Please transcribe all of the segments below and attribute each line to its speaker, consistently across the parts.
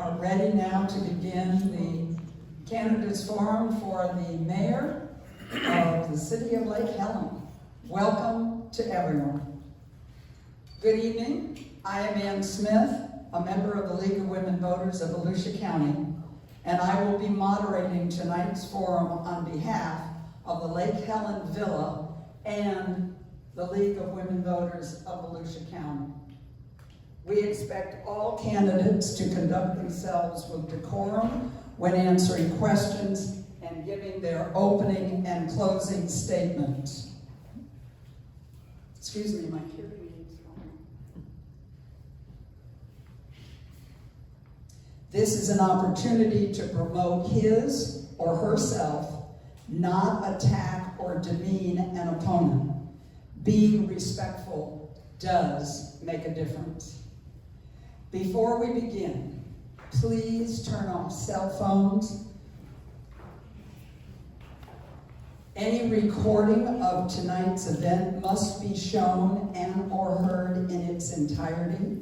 Speaker 1: are ready now to begin the candidates forum for the mayor of the city of Lake Helen. Welcome to everyone. Good evening. I am Ann Smith, a member of the League of Women Voters of Volusia County, and I will be moderating tonight's forum on behalf of the Lake Helen Villa and the League of Women Voters of Volusia County. We expect all candidates to conduct themselves with decorum when answering questions and giving their opening and closing statements. Excuse me, my hearing aids on. This is an opportunity to promote his or herself, not attack or demean an opponent. Being respectful does make a difference. Before we begin, please turn off cell phones. Any recording of tonight's event must be shown and or heard in its entirety.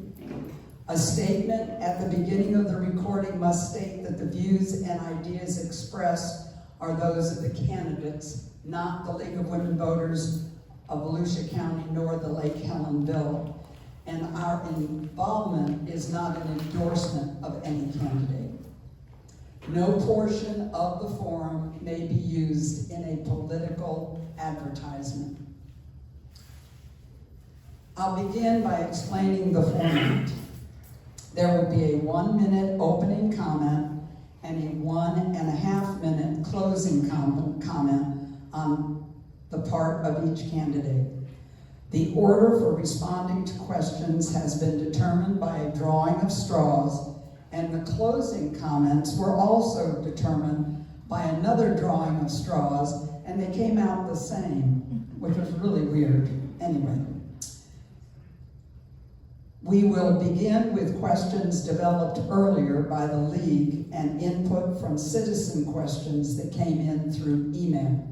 Speaker 1: A statement at the beginning of the recording must state that the views and ideas expressed are those of the candidates, not the League of Women Voters of Volusia County nor the Lake Helen Villa. And our involvement is not an endorsement of any candidate. No portion of the forum may be used in a political advertisement. I'll begin by explaining the format. There will be a 1-minute opening comment and a 1.5-minute closing comment on the part of each candidate. The order for responding to questions has been determined by a drawing of straws, and the closing comments were also determined by another drawing of straws, and they came out the same, which was really weird. Anyway, we will begin with questions developed earlier by the League and input from citizen questions that came in through email.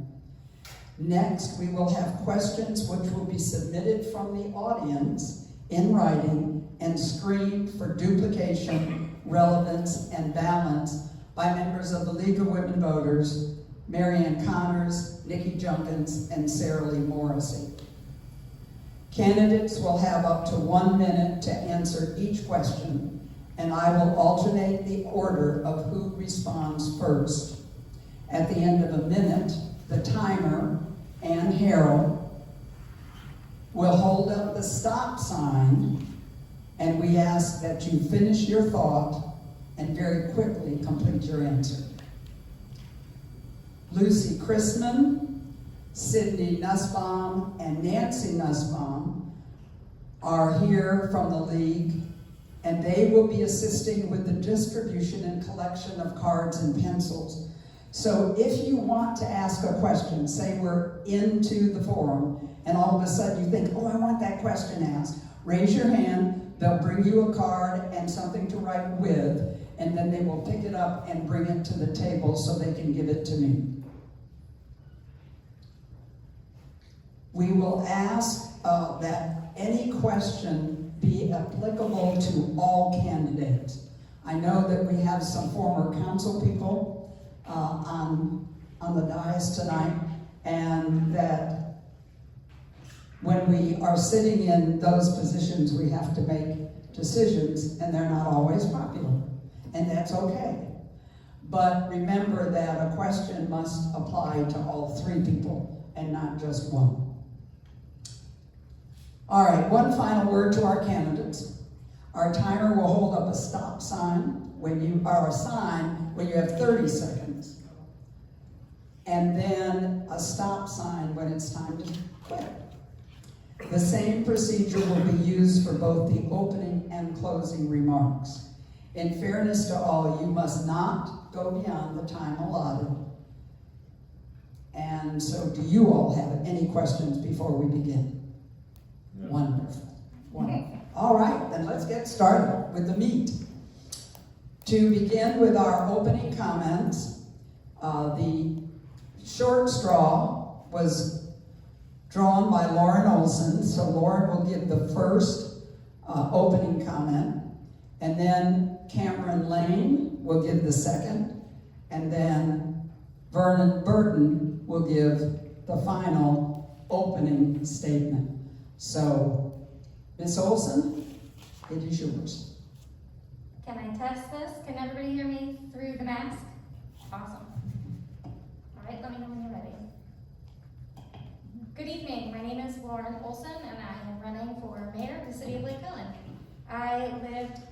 Speaker 1: Next, we will have questions which will be submitted from the audience in writing and screened for duplication, relevance, and balance by members of the League of Women Voters, Marianne Connors, Nikki Junkins, and Sarah Lee Morrissey. Candidates will have up to 1 minute to answer each question, and I will alternate the order of who responds first. At the end of a minute, the timer and Harold will hold up the stop sign, and we ask that you finish your thought and very quickly complete your answer. Lucy Chrisman, Sydney Nussbaum, and Nancy Nussbaum are here from the League, and they will be assisting with the distribution and collection of cards and pencils. So if you want to ask a question, say we're into the forum, and all of a sudden you think, oh, I want that question asked, raise your hand, they'll bring you a card and something to write with, and then they will pick it up and bring it to the table so they can give it to me. We will ask that any question be applicable to all candidates. I know that we have some former council people on the dais tonight, and that when we are sitting in those positions, we have to make decisions, and they're not always popular, and that's okay. But remember that a question must apply to all three people and not just one. All right, one final word to our candidates. Our timer will hold up a stop sign when you have 30 seconds. And then a stop sign when it's time to quit. The same procedure will be used for both the opening and closing remarks. In fairness to all, you must not go beyond the time allotted. And so, do you all have any questions before we begin?
Speaker 2: No.
Speaker 1: Wonderful. Wonderful. All right, then let's get started with the meat. To begin with our opening comments, the short straw was drawn by Lauren Olson, so Lauren will give the first opening comment, and then Cameron Lane will give the second, and then Vernon Burton will give the final opening statement. So, Ms. Olson, it is yours.
Speaker 2: Can I test this? Can everybody hear me through the mask? Awesome. All right, let me know when you're ready. Good evening. My name is Lauren Olson, and I am running for mayor of the city of Lake Helen. I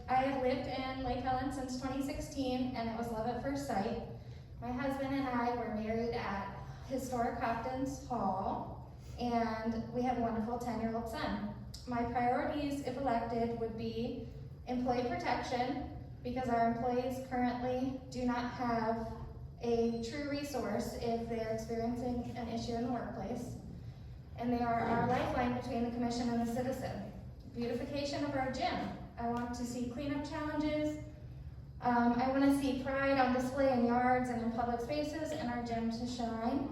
Speaker 2: have lived in Lake Helen since 2016, and it was love at first sight. My husband and I were married at historic Hopkins Hall, and we have a wonderful 10-year-old son. My priorities, if elected, would be employee protection, because our employees currently do not have a true resource if they're experiencing an issue in the workplace. And they are our lifeline between the commission and the citizen. Beautification of our gym. I want to see cleanup challenges. I want to see pride on display in yards and in public spaces, and our gym to shine.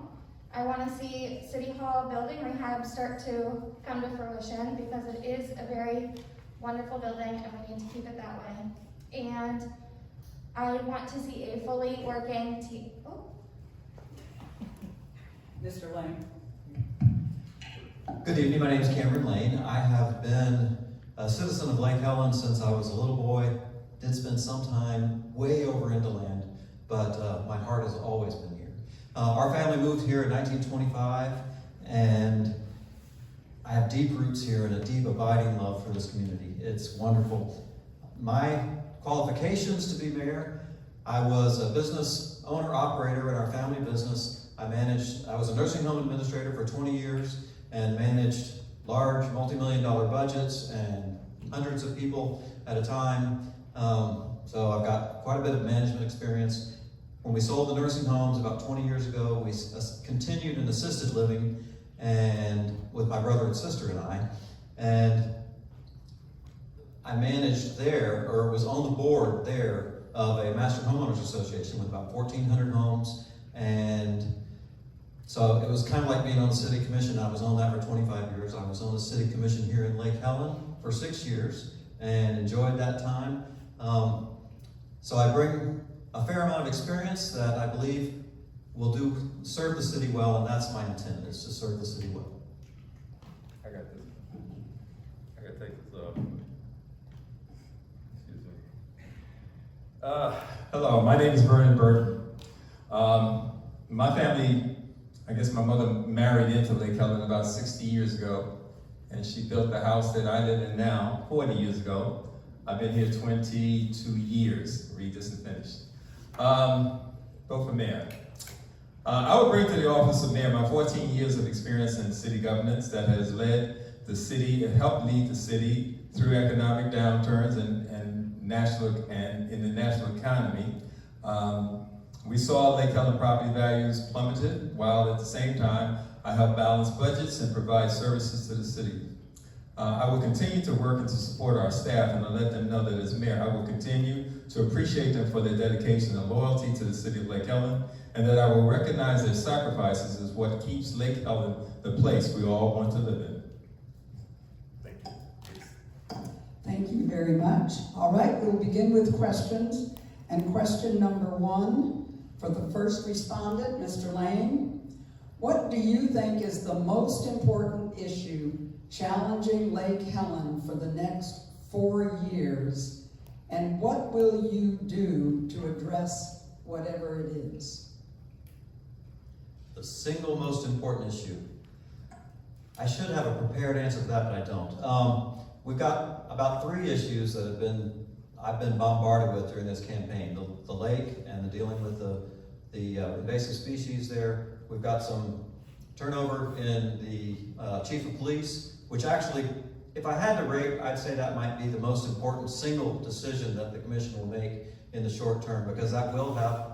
Speaker 2: I want to see City Hall building rehab start to come to fruition, because it is a very wonderful building and we need to keep it that way. And I want to see a fully working team. Oh.
Speaker 1: Mr. Lane.
Speaker 3: Good evening, my name is Cameron Lane. I have been a citizen of Lake Helen since I was a little boy. Did spend some time way over in DeLand, but my heart has always been here. Our family moved here in 1925, and I have deep roots here and a deep abiding love for this community. It's wonderful. My qualifications to be mayor: I was a business owner operator in our family business. I was a nursing home administrator for 20 years and managed large multi-million-dollar budgets and hundreds of people at a time. So I've got quite a bit of management experience. When we sold the nursing homes about 20 years ago, we continued in assisted living and with my brother and sister and I managed there, or was on the board there, of a master homeowners association with about 1,400 homes. And so it was kind of like being on the city commission. I was on that for 25 years. I was on the city commission here in Lake Helen for 6 years and enjoyed that time. So I bring a fair amount of experience that I believe will serve the city well, and that's my intent, is to serve the city well.
Speaker 4: I got this. I gotta take this off. Excuse me. Hello, my name is Vernon Burton. My family, I guess my mother married into Lake Helen about 60 years ago, and she built the house that I live in now 40 years ago. I've been here 22 years, read this and finish. Vote for mayor. I would bring to the office of mayor my 14 years of experience in city governance that has led the city and helped lead the city through economic downturns and in the national economy. We saw Lake Helen property values plummeted, while at the same time I helped balance budgets and provide services to the city. I will continue to work and to support our staff, and to let them know that as mayor, I will continue to appreciate them for their dedication and loyalty to the city of Lake Helen, and that I will recognize their sacrifices as what keeps Lake Helen the place we all want to live in. Thank you.
Speaker 1: Thank you very much. All right, we'll begin with questions. And question number 1 for the first respondent, Mr. Lane. What do you think is the most important issue challenging Lake Helen for the next 4 years, and what will you do to address whatever it is?
Speaker 3: The single most important issue. I should have a prepared answer for that, but I don't. We've got about 3 issues that I've been bombarded with during this campaign. The lake and the dealing with the invasive species there. We've got some turnover in the chief of police, which actually, if I had to rate, I'd say that might be the most important single decision that the commission will make in the short term, because that will have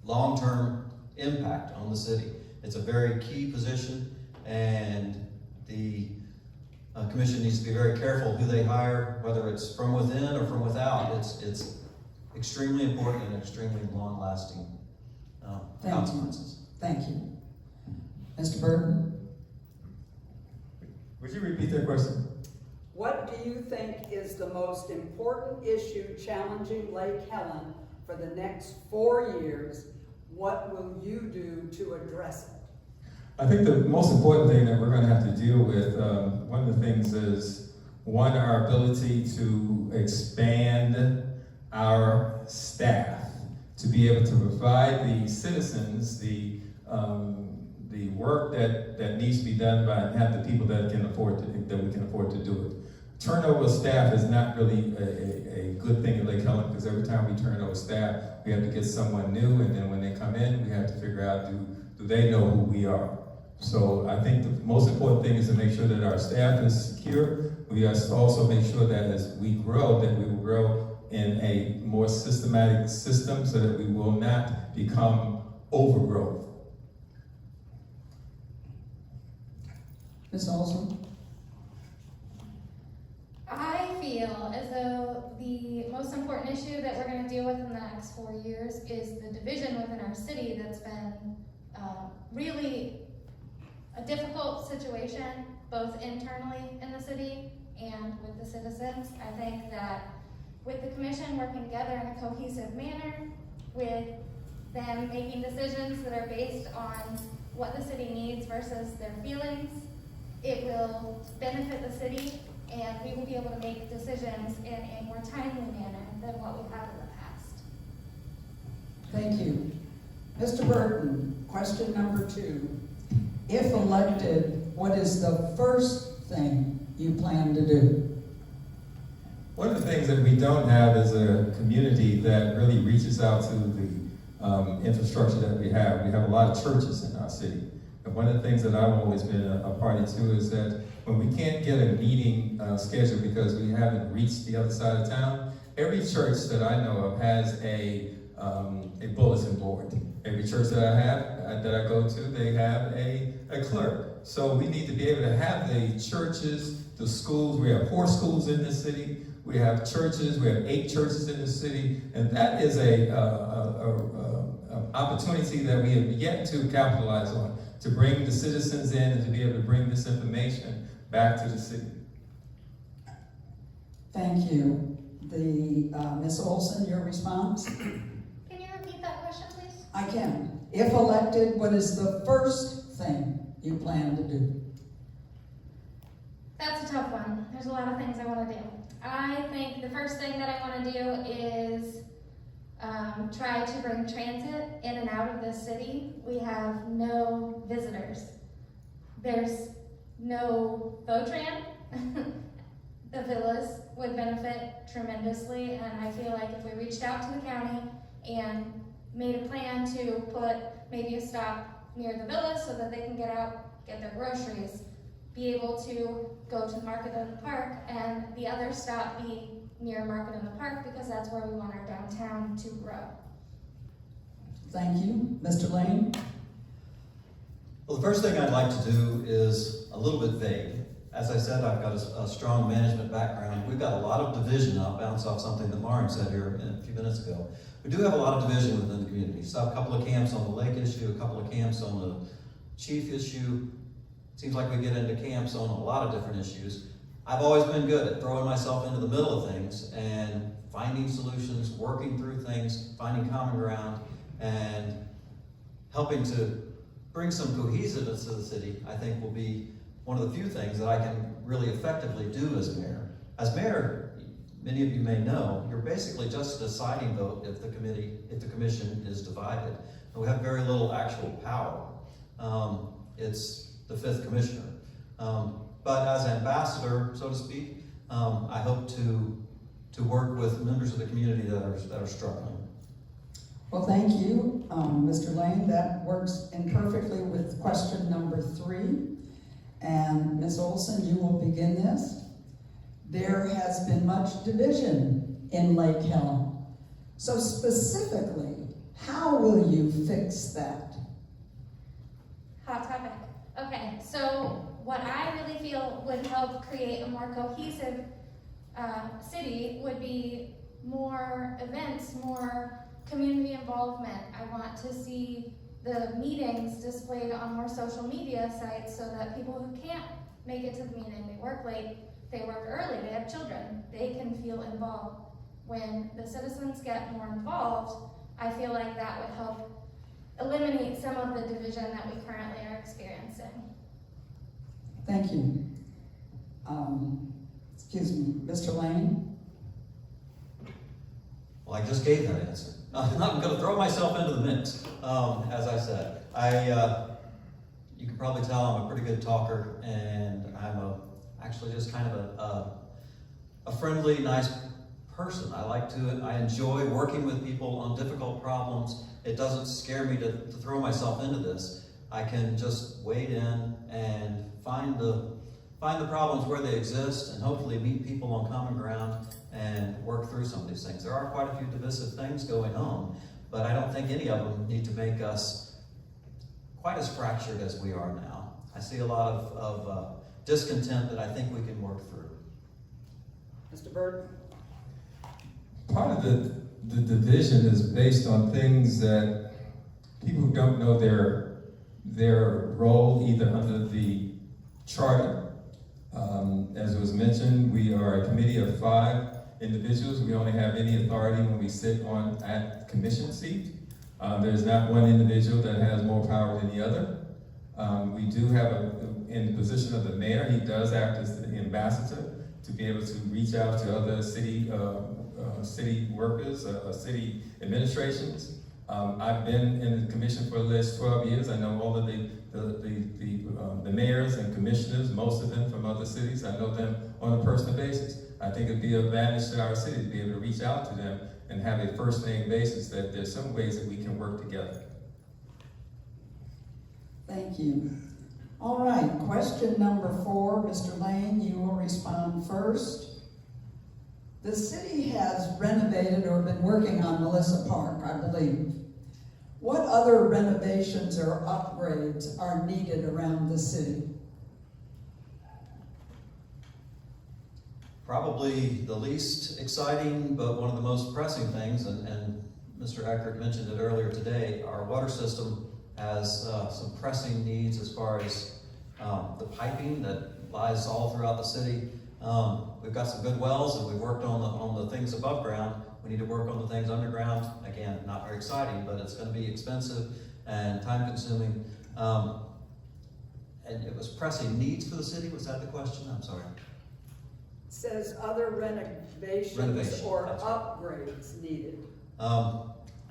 Speaker 3: long-term impact on the city. It's a very key position, and the commission needs to be very careful who they hire, whether it's from within or from without. It's extremely important and extremely long-lasting consequences.
Speaker 1: Thank you. Mr. Burton?
Speaker 4: Would you repeat that question?
Speaker 1: What do you think is the most important issue challenging Lake Helen for the next 4 years? What will you do to address it?
Speaker 4: I think the most important thing that we're going to have to deal with, one of the things is, one, our ability to expand our staff to be able to provide the citizens the work that needs to be done by and have the people that we can afford to do it. Turnover of staff is not really a good thing in Lake Helen, because every time we turn over staff, we have to get someone new, and then when they come in, we have to figure out, do they know who we are? So I think the most important thing is to make sure that our staff is secure. We have to also make sure that as we grow, that we will grow in a more systematic system so that we will not become overgrowth.
Speaker 1: Ms. Olson?
Speaker 2: I feel as though the most important issue that we're going to deal with in the next 4 years is the division within our city that's been really a difficult situation, both internally in the city and with the citizens. I think that with the commission working together in a cohesive manner, with them making decisions that are based on what the city needs versus their feelings, it will benefit the city, and we will be able to make decisions in a more timely manner than what we have in the past.
Speaker 1: Thank you. Mr. Burton, question number 2. If elected, what is the first thing you plan to do?
Speaker 4: One of the things that we don't have is a community that really reaches out to the infrastructure that we have. We have a lot of churches in our city. And one of the things that I've always been a party to is that when we can't get a meeting scheduled because we haven't reached the other side of town, every church that I know of has a bulletin board. Every church that I have, that I go to, they have a clerk. So we need to be able to have the churches, the schools. We have 4 schools in this city. We have churches. We have 8 churches in the city, and that is a opportunity that we have yet to capitalize on, to bring the citizens in and to be able to bring this information back to the city.
Speaker 1: Thank you. Ms. Olson, your response?
Speaker 2: Can you repeat that question, please?
Speaker 1: I can. If elected, what is the first thing you plan to do?
Speaker 2: That's a tough one. There's a lot of things I want to do. I think the first thing that I want to do is try to bring transit in and out of this city. We have no visitors. There's no Votran. The villas would benefit tremendously, and I feel like if we reached out to the county and made a plan to put maybe a stop near the villas so that they can get out, get their groceries, be able to go to the market in the park, and the other stop be near market in the park, because that's where we want our downtown to grow.
Speaker 1: Thank you. Mr. Lane?
Speaker 3: Well, the first thing I'd like to do is a little bit vague. As I said, I've got a strong management background. We've got a lot of division. I'll bounce off something that Lauren said here a few minutes ago. We do have a lot of division within the community. So a couple of camps on the lake issue, a couple of camps on the chief issue. Seems like we get into camps on a lot of different issues. I've always been good at throwing myself into the middle of things and finding solutions, working through things, finding common ground, and helping to bring some cohesiveness to the city, I think will be one of the few things that I can really effectively do as mayor. As mayor, many of you may know, you're basically just a deciding vote if the commission is divided. And we have very little actual power. It's the 5th commissioner. But as ambassador, so to speak, I hope to work with members of the community that are struggling.
Speaker 1: Well, thank you, Mr. Lane. That works in perfectly with question number 3. And Ms. Olson, you will begin this. There has been much division in Lake Helen. So specifically, how will you fix that?
Speaker 2: Hot topic. Okay, so what I really feel would help create a more cohesive city would be more events, more community involvement. I want to see the meetings displayed on more social media sites so that people who can't make it to the meeting, they work late, they work early, they have children, they can feel involved. When the citizens get more involved, I feel like that would help eliminate some of the division that we currently are experiencing.
Speaker 1: Thank you. Excuse me, Mr. Lane?
Speaker 3: Well, I just gave that answer. I'm going to throw myself into the mix. As I said, you can probably tell I'm a pretty good talker, and I'm actually just kind of a friendly, nice person. I enjoy working with people on difficult problems. It doesn't scare me to throw myself into this. I can just wade in and find the problems where they exist, and hopefully meet people on common ground and work through some of these things. There are quite a few divisive things going on, but I don't think any of them need to make us quite as fractured as we are now. I see a lot of discontent that I think we can work through.
Speaker 1: Mr. Burton?
Speaker 4: Part of the division is based on things that people who don't know their role either under the charter. As was mentioned, we are a committee of 5 individuals. We only have any authority when we sit at commission seat. There's not one individual that has more power than the other. We do have in the position of the mayor, he does act as the ambassador to be able to reach out to other city workers, city administrations. I've been in the commission for the last 12 years. I know all of the mayors and commissioners, most of them from other cities. I know them on a personal basis. I think it'd be an advantage to our city to be able to reach out to them and have a first-name basis that there's some ways that we can work together.
Speaker 1: Thank you. All right, question number 4, Mr. Lane, you will respond first. The city has renovated or been working on Melissa Park, I believe. What other renovations or upgrades are needed around the city?
Speaker 3: Probably the least exciting, but one of the most pressing things, and Mr. Eckert mentioned it earlier today, our water system has some pressing needs as far as the piping that lies all throughout the city. We've got some good wells, and we've worked on the things above ground. We need to work on the things underground. Again, not very exciting, but it's going to be expensive and time-consuming. And it was pressing needs for the city. Was that the question? I'm sorry.
Speaker 1: It says other renovations or upgrades needed.
Speaker 3: I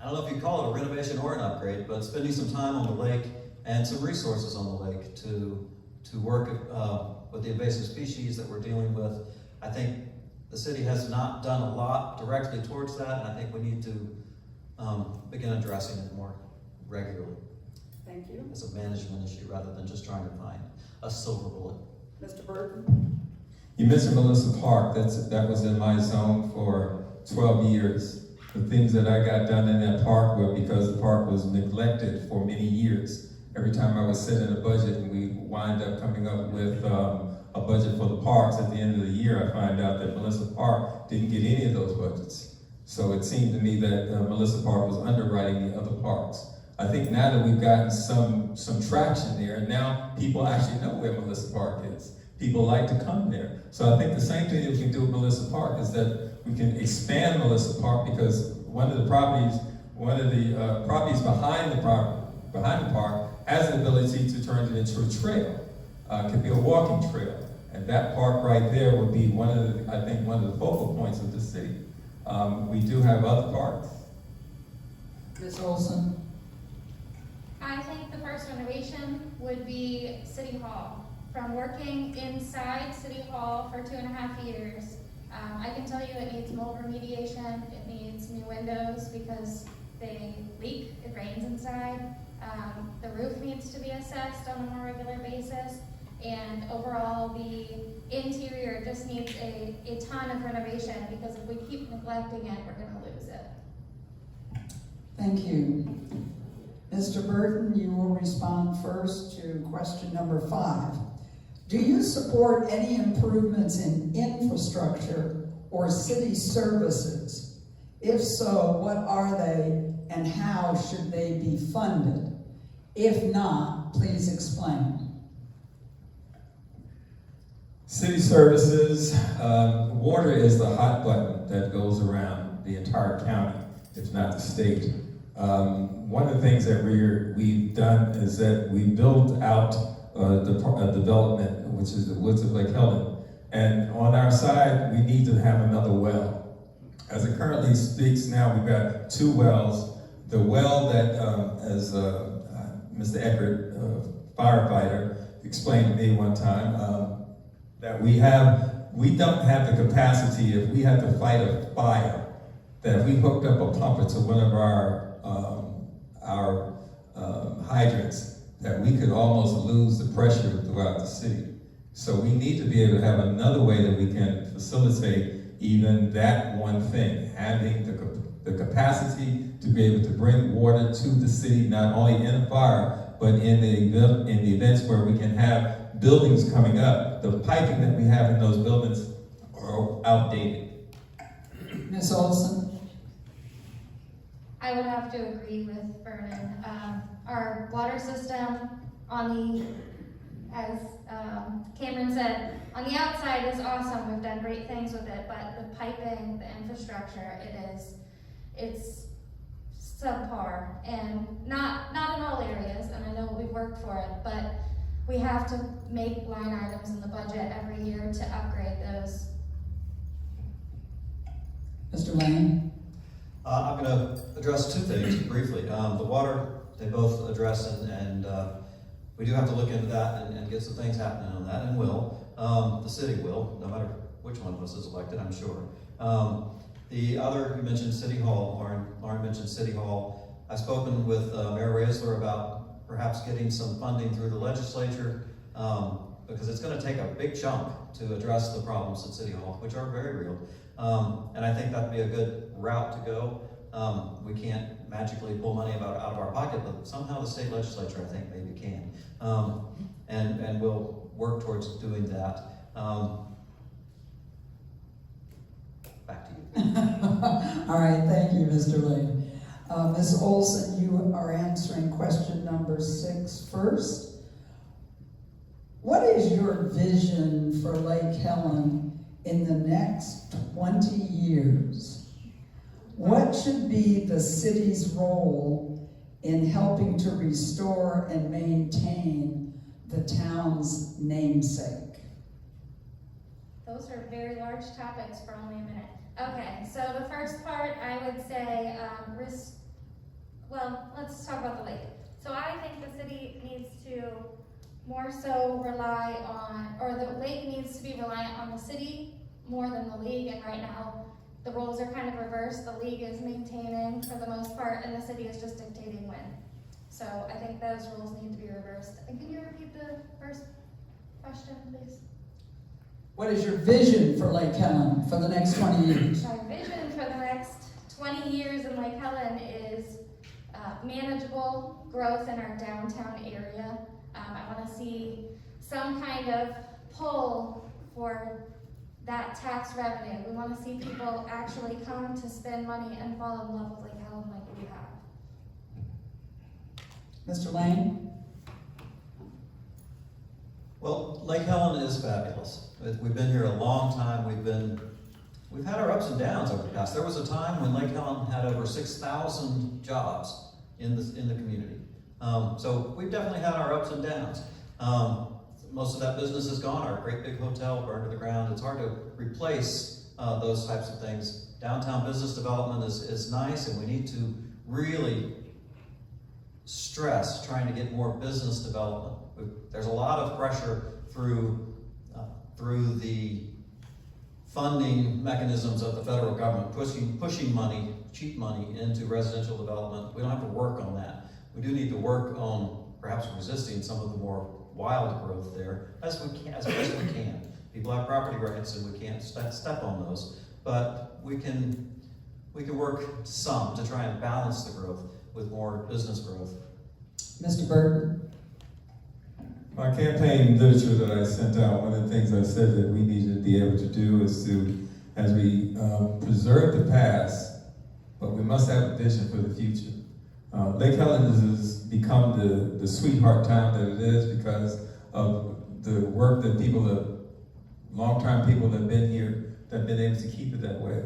Speaker 3: don't know if you call it a renovation or an upgrade, but spending some time on the lake and some resources on the lake to work with the invasive species that we're dealing with. I think the city has not done a lot directly towards that, and I think we need to begin addressing it more regularly.
Speaker 1: Thank you.
Speaker 3: As a management issue rather than just trying to find a silver bullet.
Speaker 1: Mr. Burton?
Speaker 4: You mentioned Melissa Park. That was in my zone for 12 years. The things that I got done in that park were because the park was neglected for many years. Every time I would sit in a budget and we wind up coming up with a budget for the parks, at the end of the year I find out that Melissa Park didn't get any of those budgets. So it seemed to me that Melissa Park was underwriting the other parks. I think now that we've gotten some traction there, now people actually know where Melissa Park is. People like to come there. So I think the same thing that we can do with Melissa Park is that we can expand Melissa Park, because one of the properties behind the park has the ability to turn it into a trail. It could be a walking trail. And that park right there would be one of the focal points of the city. We do have other parks.
Speaker 1: Ms. Olson?
Speaker 2: I think the first renovation would be City Hall. From working inside City Hall for 2.5 years, I can tell you it needs mold remediation, it needs new windows because they leak, it rains inside. The roof needs to be assessed on a more regular basis, and overall the interior just needs a ton of renovation, because if we keep neglecting it, we're going to lose it.
Speaker 1: Thank you. Mr. Burton, you will respond first to question number 5. Do you support any improvements in infrastructure or city services? If so, what are they and how should they be funded? If not, please explain.
Speaker 4: City services, water is the hot button that goes around the entire county, if not the state. One of the things that we've done is that we built out the development, which is the woods of Lake Helen. And on our side, we need to have another well. As it currently speaks now, we've got 2 wells. The well that, as Mr. Eckert, firefighter, explained to me one time, that we don't have the capacity, if we had to fight a fire, that if we hooked up a pumper to one of our hydrants, that we could almost lose the pressure throughout the city. So we need to be able to have another way that we can facilitate even that one thing, having the capacity to be able to bring water to the city, not only in a fire, but in the events where we can have buildings coming up. The piping that we have in those buildings are outdated.
Speaker 1: Ms. Olson?
Speaker 2: I would have to agree with Vernon. Our water system as Cameron said, on the outside is awesome. We've done great things with it, but the piping, the infrastructure, it's subpar, and not in all areas, and I know we've worked for it, but we have to make line items in the budget every year to upgrade those.
Speaker 1: Mr. Lane?
Speaker 3: I'm going to address 2 things briefly. The water, they both address, and we do have to look into that and get some things happening on that, and will. The city will, no matter which one of us is elected, I'm sure. The other, you mentioned City Hall. Lauren mentioned City Hall. I've spoken with Mayor Raisler about perhaps getting some funding through the legislature, because it's going to take a big chunk to address the problems at City Hall, which are very real. And I think that'd be a good route to go. We can't magically pull money out of our pocket, but somehow the state legislature, I think, maybe can. And we'll work towards doing that. Back to you.
Speaker 1: All right, thank you, Mr. Lane. Ms. Olson, you are answering question number 6 first. What is your vision for Lake Helen in the next 20 years? What should be the city's role in helping to restore and maintain the town's namesake?
Speaker 2: Those are very large topics for only a minute. Okay, so the first part, I would say, let's talk about the lake. So I think the city needs to more so rely on, or the lake needs to be reliant on the city more than the league, and right now the roles are kind of reversed. The league is maintaining for the most part, and the city is just dictating when. So I think those roles need to be reversed. And can you repeat the first question, please?
Speaker 1: What is your vision for Lake Helen for the next 20 years?
Speaker 2: My vision for the next 20 years in Lake Helen is manageable growth in our downtown area. I want to see some kind of pull for that tax revenue. We want to see people actually come to spend money and fall in love with Lake Helen like we have.
Speaker 1: Mr. Lane?
Speaker 3: Well, Lake Helen is fabulous. We've been here a long time. We've had our ups and downs over the past. There was a time when Lake Helen had over 6,000 jobs in the community. So we've definitely had our ups and downs. Most of that business is gone. Our great big hotel burned to the ground. It's hard to replace those types of things. Downtown business development is nice, and we need to really stress trying to get more business development. There's a lot of pressure through the funding mechanisms of the federal government, pushing money, cheap money, into residential development. We don't have to work on that. We do need to work on perhaps resisting some of the more wild growth there as best we can. People have property rights, and we can't step on those. But we can work some to try and balance the growth with more business growth.
Speaker 1: Mr. Burton?
Speaker 4: My campaign literature that I sent out, one of the things I said that we need to be able to do is to, as we preserve the past, but we must have a vision for the future. Lake Helen has become the sweetheart town that it is because of the work that people have Long-time people that have been here, that have been able to keep it that way.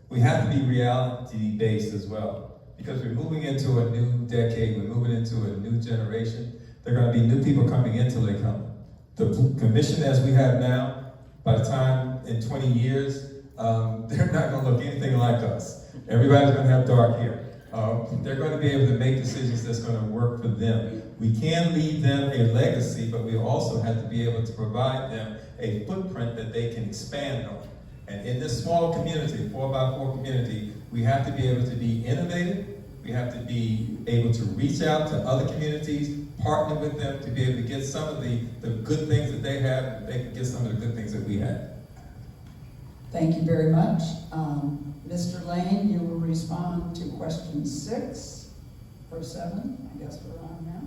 Speaker 4: We have to be reality-based as well, because we're moving into a new decade, we're moving into a new generation. There are going to be new people coming into Lake Helen. The commission as we have now, by the time in 20 years, they're not going to look anything like us. Everybody's going to have dark hair. They're going to be able to make decisions that's going to work for them. We can leave them a legacy, but we also have to be able to provide them a footprint that they can expand on. And in this small community, 4x4 community, we have to be able to be innovative. We have to be able to reach out to other communities, partner with them to be able to get some of the good things that they have, and they can get some of the good things that we have.
Speaker 1: Thank you very much. Mr. Lane, you will respond to question 6 or 7, I guess we're on now.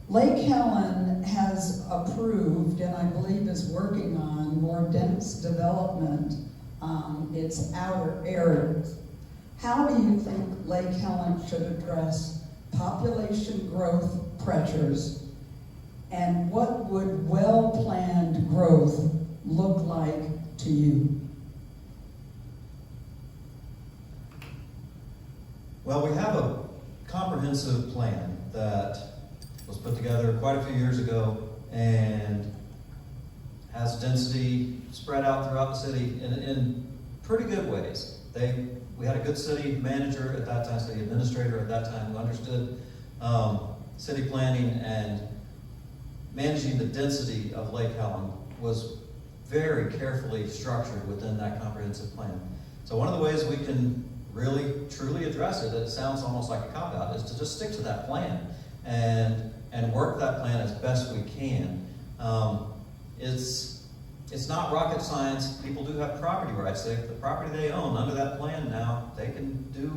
Speaker 1: Lake Helen has approved, and I believe is working on, more dense development on its outer areas. How do you think Lake Helen should address population growth pressures, and what would well-planned growth look like to you?
Speaker 3: Well, we have a comprehensive plan that was put together quite a few years ago and has density spread out throughout the city in pretty good ways. We had a good city manager at that time, city administrator at that time, who understood city planning and managing the density of Lake Helen was very carefully structured within that comprehensive plan. So one of the ways we can really truly address it sounds almost like a cop-out, is to just stick to that plan and work that plan as best we can. It's not rocket science. People do have property rights. The property they own under that plan now, they can do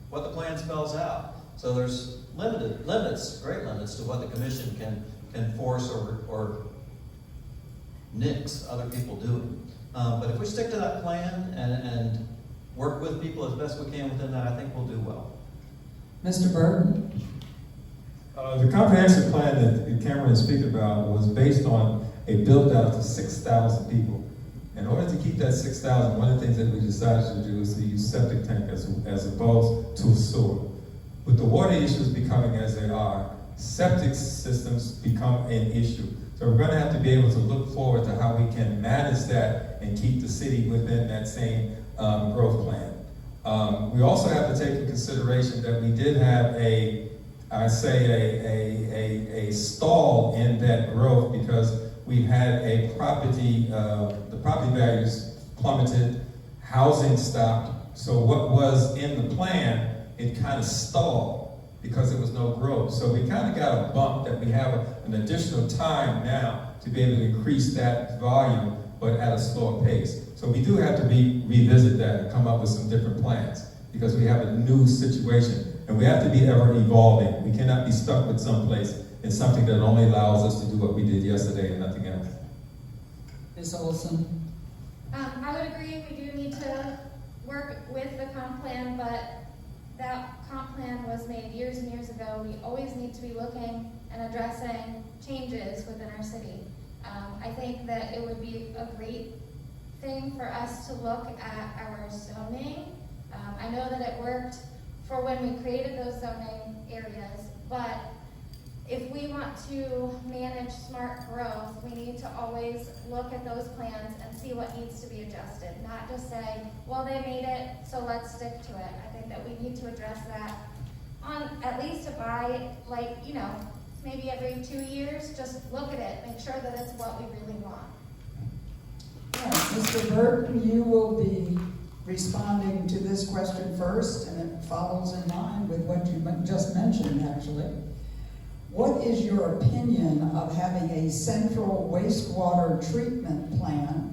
Speaker 3: what the plan spells out. So there's great limits to what the commission can force or nix other people doing. But if we stick to that plan and work with people as best we can within that, I think we'll do well.
Speaker 1: Mr. Burton?
Speaker 4: The comprehensive plan that Cameron is speaking about was based on a build-out to 6,000 people. In order to keep that 6,000, one of the things that we decided to do is to use septic tank as opposed to sewer. With the water issues becoming as they are, septic systems become an issue. So we're going to have to be able to look forward to how we can manage that and keep the city within that same growth plan. We also have to take into consideration that we did have a stall in that growth because we had the property values plummeted, housing stopped. So what was in the plan, it kind of stalled because there was no growth. So we kind of got a bump that we have an additional time now to be able to increase that volume, but at a slower pace. So we do have to revisit that and come up with some different plans because we have a new situation and we have to be ever evolving. We cannot be stuck with someplace in something that only allows us to do what we did yesterday and nothing else.
Speaker 1: Ms. Olson?
Speaker 2: I would agree we do need to work with the comp plan, but that comp plan was made years and years ago. We always need to be looking and addressing changes within our city. I think that it would be a great thing for us to look at our zoning. I know that it worked for when we created those zoning areas, but if we want to manage smart growth, we need to always look at those plans and see what needs to be adjusted, not just say, well, they made it, so let's stick to it. I think that we need to address that on at least maybe every 2 years, just look at it, make sure that it's what we really want.
Speaker 1: Right. Mr. Burton, you will be responding to this question first, and it follows in line with what you just mentioned, actually. What is your opinion of having a central wastewater treatment plant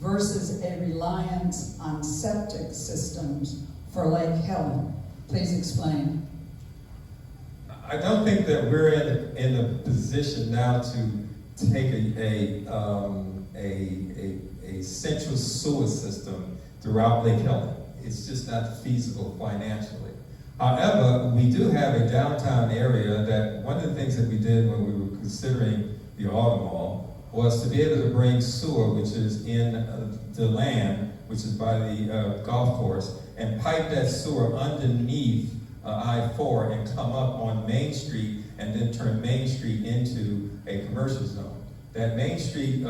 Speaker 1: versus a reliance on septic systems for Lake Helen? Please explain.
Speaker 4: I don't think that we're in a position now to take a central sewer system throughout Lake Helen. It's just not feasible financially. However, we do have a downtown area that one of the things that we did when we were considering the auto mall was to be able to bring sewer, which is in the land, which is by the golf course, and pipe that sewer underneath I-4 and come up on Main Street and then turn Main Street into a commercial zone. That Main Street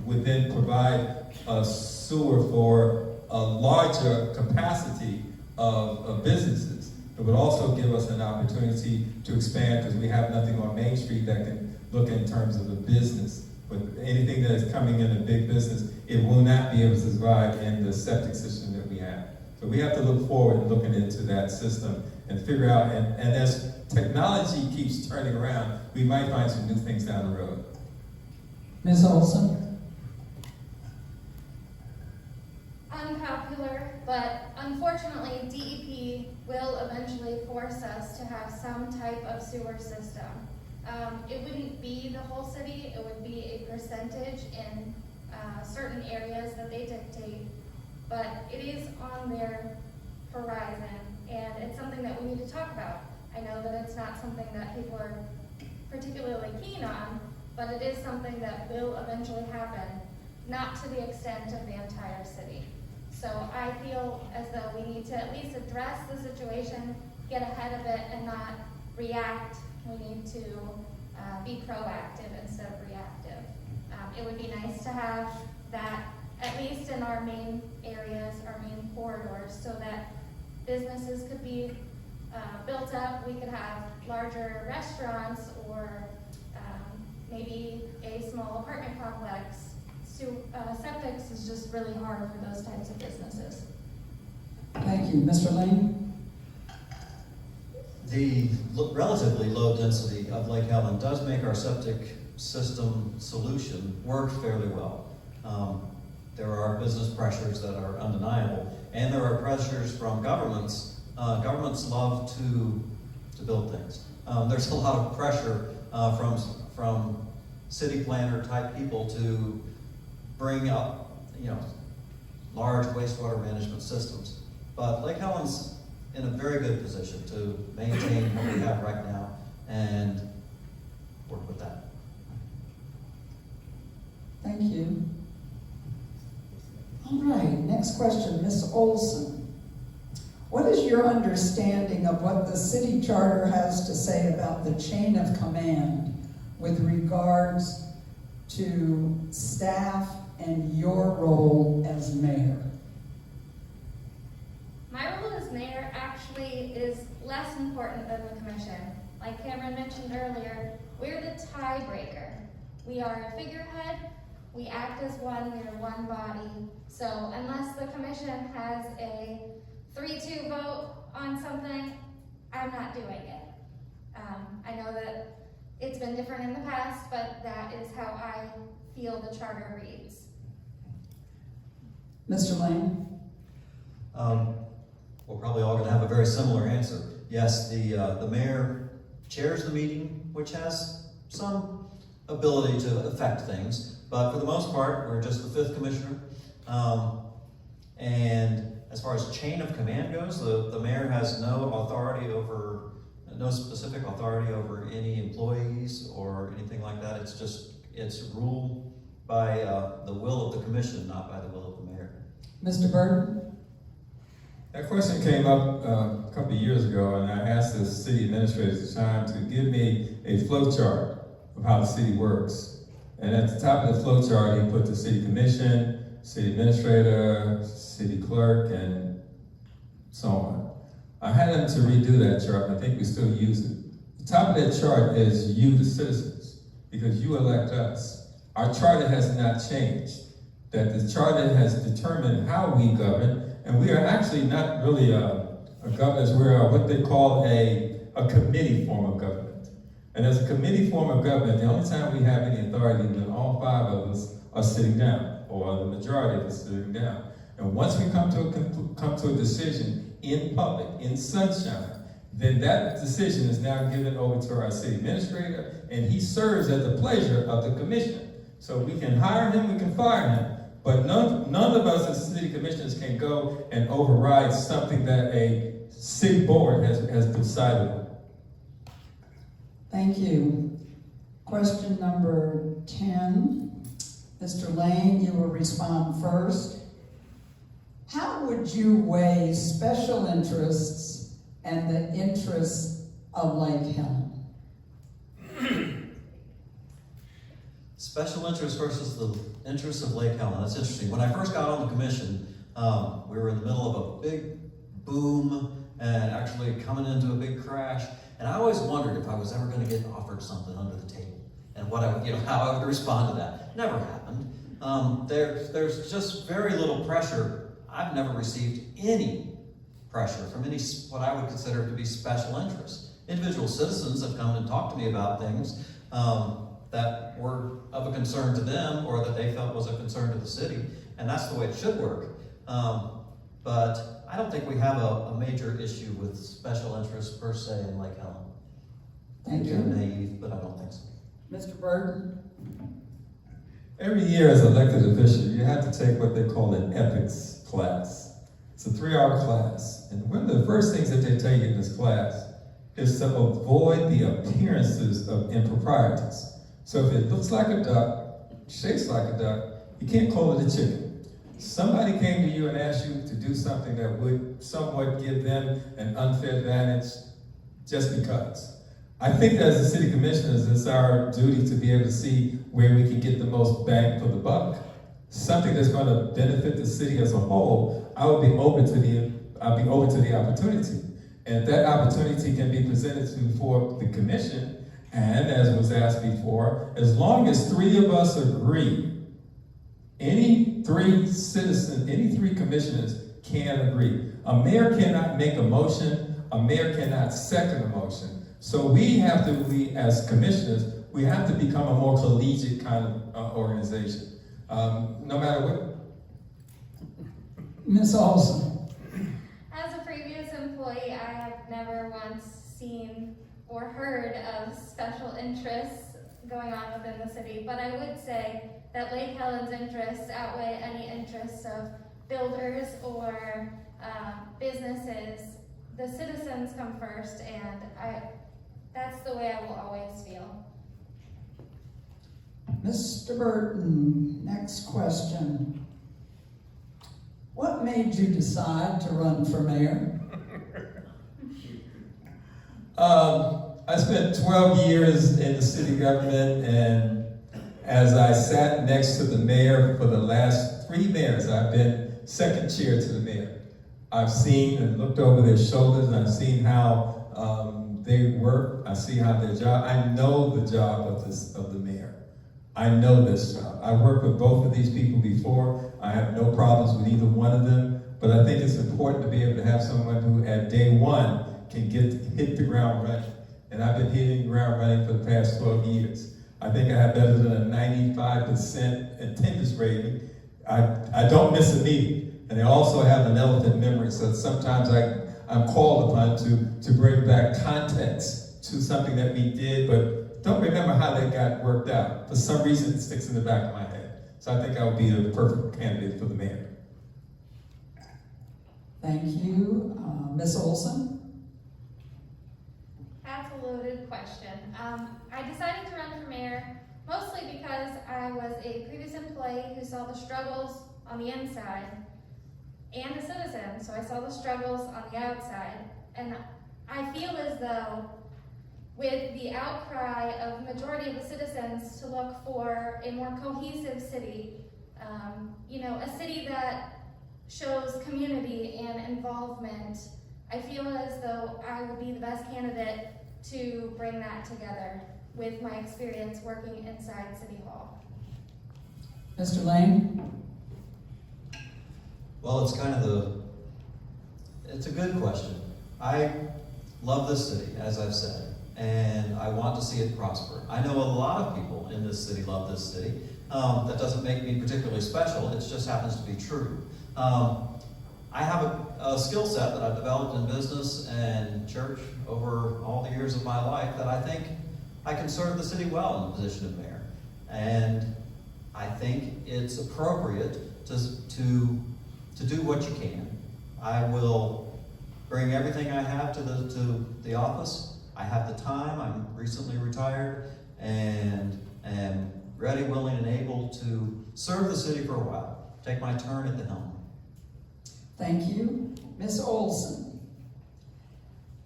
Speaker 4: would then provide a sewer for a larger capacity of businesses. It would also give us an opportunity to expand because we have nothing on Main Street that can look in terms of a business. But anything that is coming in a big business, it will not be able to survive in the septic system that we have. So we have to look forward and looking into that system and figure out, and as technology keeps turning around, we might find some new things down the road.
Speaker 1: Ms. Olson?
Speaker 2: Unpopular, but unfortunately DEP will eventually force us to have some type of sewer system. It wouldn't be the whole city, it would be a percentage in certain areas that they dictate, but it is on their horizon, and it's something that we need to talk about. I know that it's not something that people are particularly keen on, but it is something that will eventually happen, not to the extent of the entire city. So I feel as though we need to at least address the situation, get ahead of it, and not react. We need to be proactive instead of reactive. It would be nice to have that at least in our main areas, our main corridors, so that businesses could be built up. We could have larger restaurants or maybe a small apartment complex. Septics is just really hard for those types of businesses.
Speaker 1: Thank you. Mr. Lane?
Speaker 3: The relatively low density of Lake Helen does make our septic system solution work fairly well. There are business pressures that are undeniable, and there are pressures from governments. Governments love to build things. There's a lot of pressure from city planner type people to bring up, large wastewater management systems. But Lake Helen's in a very good position to maintain what we have right now and work with that.
Speaker 1: Thank you. All right, next question, Ms. Olson. What is your understanding of what the city charter has to say about the chain of command with regards to staff and your role as mayor?
Speaker 2: My role as mayor actually is less important than the commission. Like Cameron mentioned earlier, we're the tiebreaker. We are a figurehead, we act as one, we're one body. So unless the commission has a 3-2 vote on something, I'm not doing it. I know that it's been different in the past, but that is how I feel the charter reads.
Speaker 1: Mr. Lane?
Speaker 3: We're probably all going to have a very similar answer. Yes, the mayor chairs the meeting, which has some ability to affect things, but for the most part, we're just the fifth commissioner. And as far as chain of command goes, the mayor has no specific authority over any employees or anything like that. It's ruled by the will of the commission, not by the will of the mayor.
Speaker 1: Mr. Burton?
Speaker 4: That question came up a couple of years ago, and I asked the city administrator at the time to give me a flow chart of how the city works. And at the top of the flow chart, he put the city commission, city administrator, city clerk, and so on. I had him to redo that chart, and I think we still use it. The top of that chart is you, the citizens, because you elect us. Our charter has not changed. That the charter has determined how we govern, and we are actually not really a governance, we're what they call a committee form of government. And as a committee form of government, the only time we have any authority is when all 5 of us are sitting down, or the majority of us sitting down. And once we come to a decision in public, in sunshine, then that decision is now given over to our city administrator, and he serves at the pleasure of the commission. So we can hire him, we can fire him, but none of us as city commissioners can go and override something that a city board has decided on.
Speaker 1: Thank you. Question number 10. Mr. Lane, you will respond first. How would you weigh special interests and the interests of Lake Helen?
Speaker 3: Special interest versus the interests of Lake Helen. That's interesting. When I first got on the commission, we were in the middle of a big boom and actually coming into a big crash. And I always wondered if I was ever going to get offered something under the table and what I would, how I would respond to that. Never happened. There's just very little pressure. I've never received any pressure from any what I would consider to be special interests. Individual citizens have come and talked to me about things that were of a concern to them or that they felt was a concern to the city, and that's the way it should work. But I don't think we have a major issue with special interests per se in Lake Helen.
Speaker 1: Thank you.
Speaker 3: I'm naive, but I don't think so.
Speaker 1: Mr. Burton?
Speaker 4: Every year as elected official, you have to take what they call an ethics class. It's a 3-hour class. And one of the first things that they tell you in this class is to avoid the appearances of improprieties. So if it looks like a duck, shapes like a duck, you can't call it a chicken. Somebody came to you and asked you to do something that would somewhat give them an unfair advantage just because. I think that as a city commissioners, it's our duty to be able to see where we can get the most bang for the buck. Something that's going to benefit the city as a whole, I'll be open to the opportunity. And if that opportunity can be presented for the commission, and as was asked before, as long as 3 of us agree, any 3 citizens, any 3 commissioners can agree. A mayor cannot make a motion, a mayor cannot second a motion. So we have to, as commissioners, we have to become a more collegiate kind of organization. No matter what.
Speaker 1: Ms. Olson?
Speaker 2: As a previous employee, I have never once seen or heard of special interests going on within the city, but I would say that Lake Helen's interests outweigh any interests of builders or businesses. The citizens come first, and that's the way I will always feel.
Speaker 1: Mr. Burton, next question. What made you decide to run for mayor?
Speaker 4: I spent 12 years in the city government, and as I sat next to the mayor for the last 3 mayors, I've been second chair to the mayor. I've seen and looked over their shoulders, and I've seen how they work. I see how their job. I know the job of the mayor. I know this job. I worked with both of these people before. I have no problems with either one of them, but I think it's important to be able to have someone who at day one can hit the ground running. And I've been hitting the ground running for the past 12 years. I think I have better than a 95% attendance rating. I don't miss a meeting. And I also have an elephant memory, so sometimes I'm called upon to bring back context to something that we did, but don't remember how that got worked out. For some reason, it sticks in the back of my head. So I think I would be the perfect candidate for the mayor.
Speaker 1: Thank you. Ms. Olson?
Speaker 2: That's a loaded question. I decided to run for mayor mostly because I was a previous employee who saw the struggles on the inside and a citizen, so I saw the struggles on the outside. And I feel as though with the outcry of majority of the citizens to look for a more cohesive city, a city that shows community and involvement, I feel as though I will be the best candidate to bring that together with my experience working inside City Hall.
Speaker 1: Mr. Lane?
Speaker 3: Well, it's a good question. I love this city, as I've said, and I want to see it prosper. I know a lot of people in this city love this city. That doesn't make me particularly special, it just happens to be true. I have a skill set that I've developed in business and church over all the years of my life that I think I can serve the city well in the position of mayor. And I think it's appropriate to do what you can. I will bring everything I have to the office. I have the time. I'm recently retired and am ready, willing, and able to serve the city for a while. Take my turn at the helm.
Speaker 1: Thank you. Ms. Olson,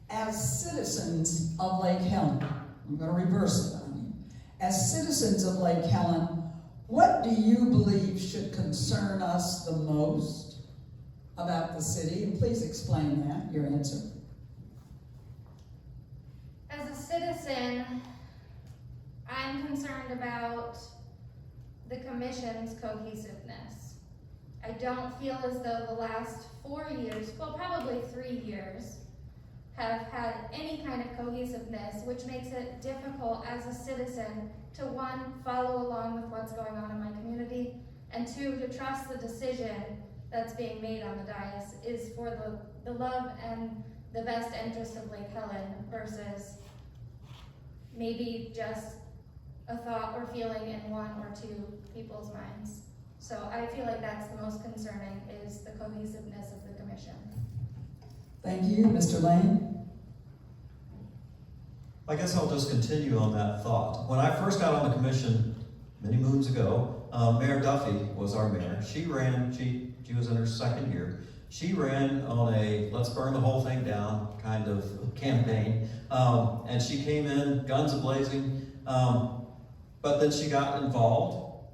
Speaker 1: as citizens of Lake Helen, I'm going to reverse it on you. As citizens of Lake Helen, what do you believe should concern us the most about the city? And please explain that, your answer.
Speaker 2: As a citizen, I'm concerned about the commission's cohesiveness. I don't feel as though the last 4 years, well, probably 3 years, have had any kind of cohesiveness, which makes it difficult as a citizen to, one, follow along with what's going on in my community, and two, to trust the decision that's being made on the dais is for the love and the best interest of Lake Helen versus maybe just a thought or feeling in one or two people's minds. So I feel like that's the most concerning, is the cohesiveness of the commission.
Speaker 1: Thank you. Mr. Lane?
Speaker 3: I guess I'll just continue on that thought. When I first got on the commission many moons ago, Mayor Duffy was our mayor. She was in her second year. She ran on a let's burn the whole thing down kind of campaign. And she came in guns a-blazing. But then she got involved,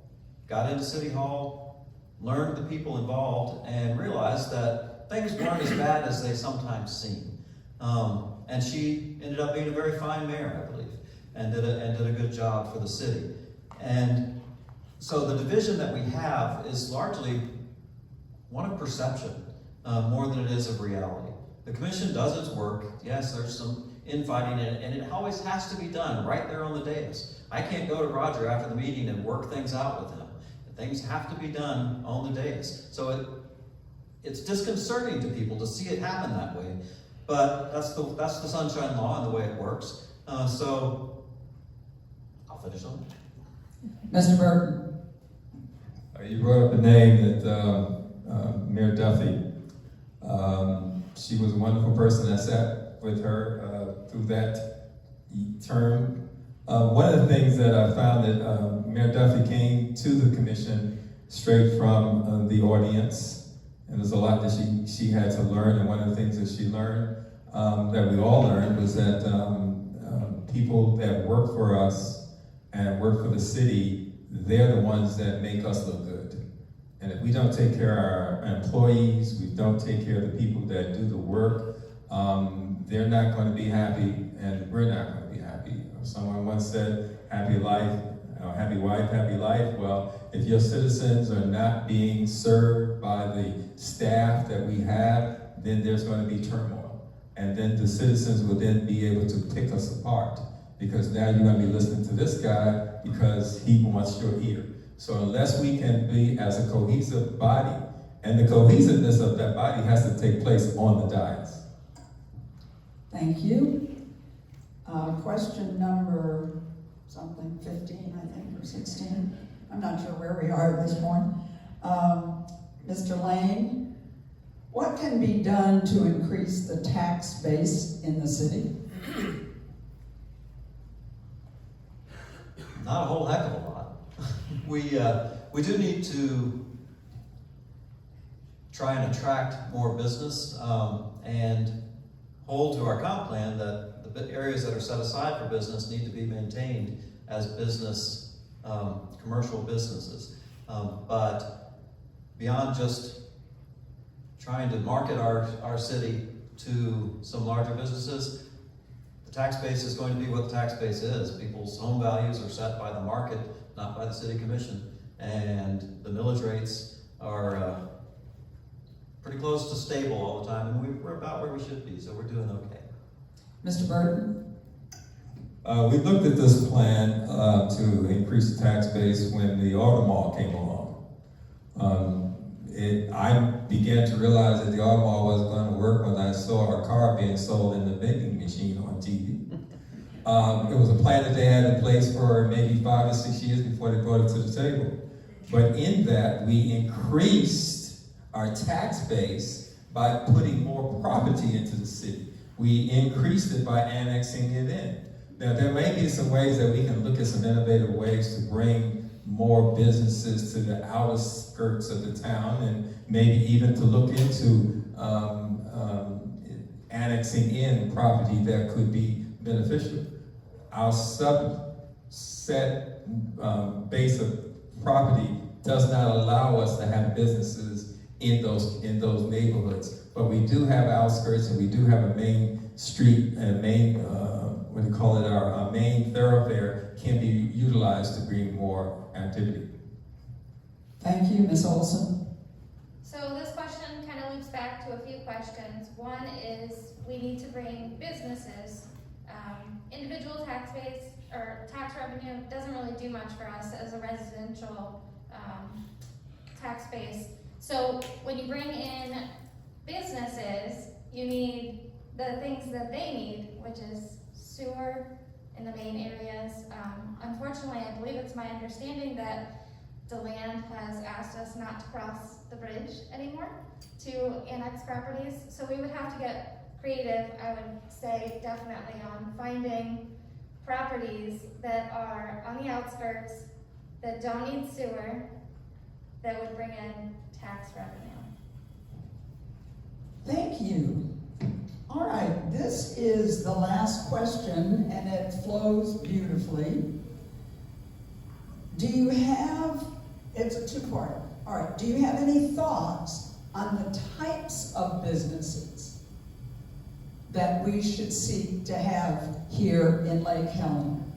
Speaker 3: got into City Hall, learned the people involved, and realized that things weren't as bad as they sometimes seem. And she ended up being a very fine mayor, I believe, and did a good job for the city. And so the division that we have is largely one of perception, more than it is of reality. The commission does its work. Yes, there's some infighting in it, and it always has to be done right there on the dais. I can't go to Roger after the meeting and work things out with him. Things have to be done on the dais. So it's disconcerting to people to see it happen that way. But that's the sunshine law and the way it works. So I'll finish on it.
Speaker 1: Mr. Burton?
Speaker 4: You brought up a name that Mayor Duffy. She was a wonderful person. I sat with her through that term. One of the things that I found that Mayor Duffy came to the commission straight from the audience. And there's a lot that she had to learn, and one of the things that she learned, that we all learned, was that people that work for us and work for the city, they're the ones that make us look good. And if we don't take care of our employees, we don't take care of the people that do the work, they're not going to be happy, and we're not going to be happy. Someone once said, happy life, happy wife, happy life. Well, if your citizens are not being served by the staff that we have, then there's going to be turmoil. And then the citizens will then be able to pick us apart, because now you're going to be listening to this guy because he wants your ear. So unless we can be as a cohesive body, and the cohesiveness of that body has to take place on the dais.
Speaker 1: Thank you. Question number 15, I think, or 16. I'm not sure where we are at this point. Mr. Lane, what can be done to increase the tax base in the city?
Speaker 3: Not a whole heck of a lot. We do need to try and attract more business and hold to our comp plan that the areas that are set aside for business need to be maintained as business, commercial businesses. But beyond just trying to market our city to some larger businesses, the tax base is going to be what the tax base is. People's home values are set by the market, not by the city commission. And the millage rates are pretty close to stable all the time, and we're about where we should be, so we're doing okay.
Speaker 1: Mr. Burton?
Speaker 4: We looked at this plan to increase the tax base when the auto mall came along. I began to realize that the auto mall wasn't going to work when I saw a car being sold in the vending machine on TV. It was a plan that they had in place for maybe 5 or 6 years before they brought it to the table. But in that, we increased our tax base by putting more property into the city. We increased it by annexing it in. Now, there may be some ways that we can look at some innovative ways to bring more businesses to the outer skirts of the town, and maybe even to look into annexing in property that could be beneficial. Our subset base of property does not allow us to have businesses in those neighborhoods, but we do have outskirts, and we do have a main street and main our main thoroughfare can be utilized to bring more activity.
Speaker 1: Thank you, Ms. Olson.
Speaker 2: So this question kind of loops back to a few questions. One is we need to bring businesses. Individual tax base or tax revenue doesn't really do much for us as a residential tax base. So when you bring in businesses, you need the things that they need, which is sewer in the main areas. Unfortunately, I believe it's my understanding that DeLand has asked us not to cross the bridge anymore to annex properties. So we would have to get creative, I would say, definitely on finding properties that are on the outskirts, that don't need sewer, that would bring in tax revenue.
Speaker 1: Thank you. All right, this is the last question, and it flows beautifully. Do you have, it's a two-part. All right, do you have any thoughts on the types of businesses that we should seek to have here in Lake Helen?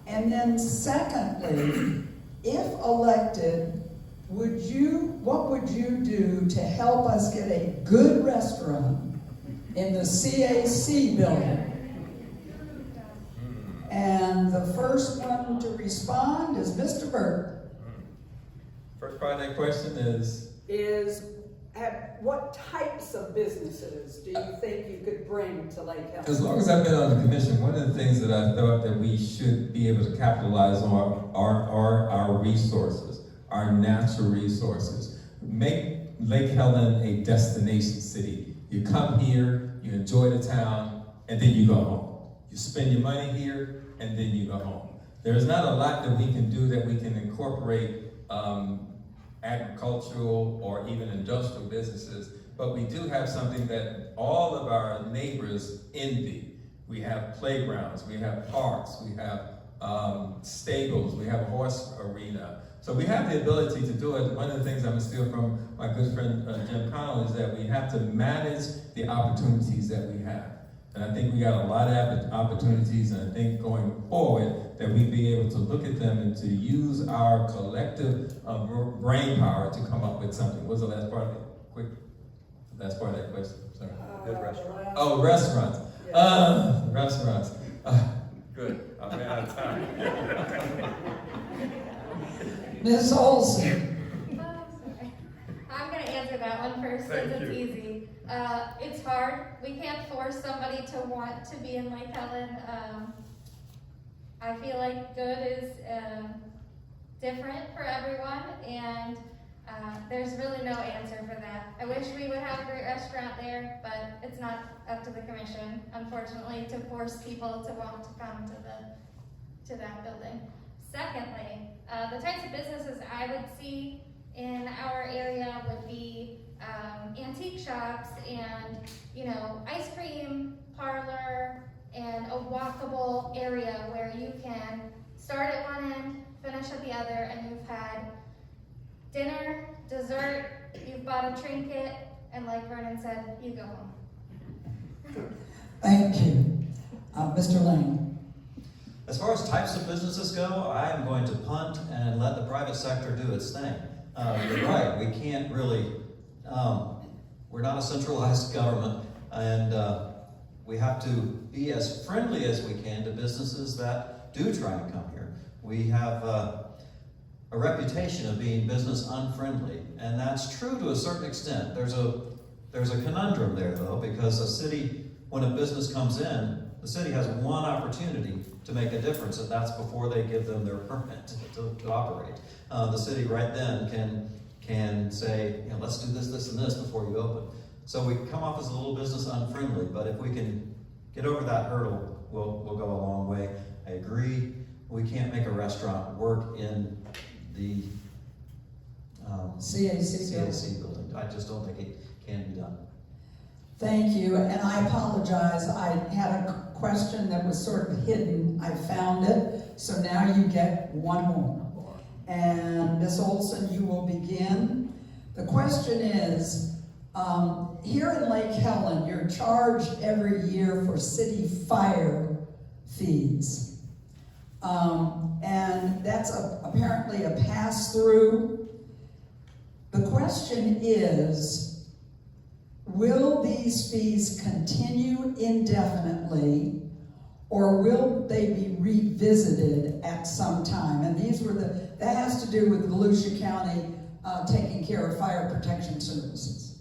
Speaker 1: And then secondly, if elected, what would you do to help us get a good restaurant in the CAC building? And the first one to respond is Mr. Burke.
Speaker 4: First part of that question is
Speaker 1: what types of businesses do you think you could bring to Lake Helen?
Speaker 4: as long as I've been on the commission, one of the things that I thought that we should be able to capitalize on are our resources, our natural resources. Make Lake Helen a destination city. You come here, you enjoy the town, and then you go home. You spend your money here, and then you go home. There's not a lot that we can do that we can incorporate agricultural or even industrial businesses, but we do have something that all of our neighbors envy. We have playgrounds, we have parks, we have stables, we have a horse arena. So we have the ability to do it. One of the things I'm gonna steal from my good friend Jim Connell is that we have to manage the opportunities that we have. And I think we got a lot of opportunities, and I think going forward that we'd be able to look at them and to use our collective brain power to come up with something. What was the last part of it? Quick, last part of that question. Sorry.
Speaker 5: Good restaurant.
Speaker 4: Oh, restaurants.
Speaker 1: Yeah.
Speaker 4: Restaurants.
Speaker 5: Good. I'm out of time.
Speaker 1: Ms. Olson.
Speaker 2: Sorry. I'm gonna answer that one first since
Speaker 5: Thank
Speaker 2: it's
Speaker 5: you.
Speaker 2: easy. It's hard. We can't force somebody to want to be in Lake Helen. I feel like good is different for everyone, and there's really no answer for that. I wish we would have a great restaurant there, but it's not up to the commission, unfortunately, to force people to want to come to that building. Secondly, the types of businesses I would see in our area would be antique shops and, ice cream parlor and a walkable area where you can start at one end, finish at the other, and you've had dinner, dessert, you've bought a trinket, and like Vernon said, you go home.
Speaker 1: Thank you. Mr. Lane.
Speaker 3: As far as types of businesses go, I am going to punt and let the private sector do its thing. You're right, we can't really, we're not a centralized government, and we have to be as friendly as we can to businesses that do try and come here. We have a reputation of being business unfriendly, and that's true to a certain extent. There's a conundrum there, though, because a city, when a business comes in, the city has one opportunity to make a difference, and that's before they give them their permit to operate. The city right then can say, let's do this, this, and this before you open. So we come off as a little business unfriendly, but if we can get over that hurdle, we'll go a long way. I agree, we can't make a restaurant work in the
Speaker 1: CAC building.
Speaker 3: CAC building. I just don't think it can be done.
Speaker 1: Thank you, and I apologize. I had a question that was sort of hidden. I found it, so now you get one more. And Ms. Olson, you will begin. The question is, here in Lake Helen, you're charged every year for city fire fees. And that's apparently a pass-through. The question is, will these fees continue indefinitely, or will they be revisited at some time? And that has to do with Volusia County taking care of fire protection services.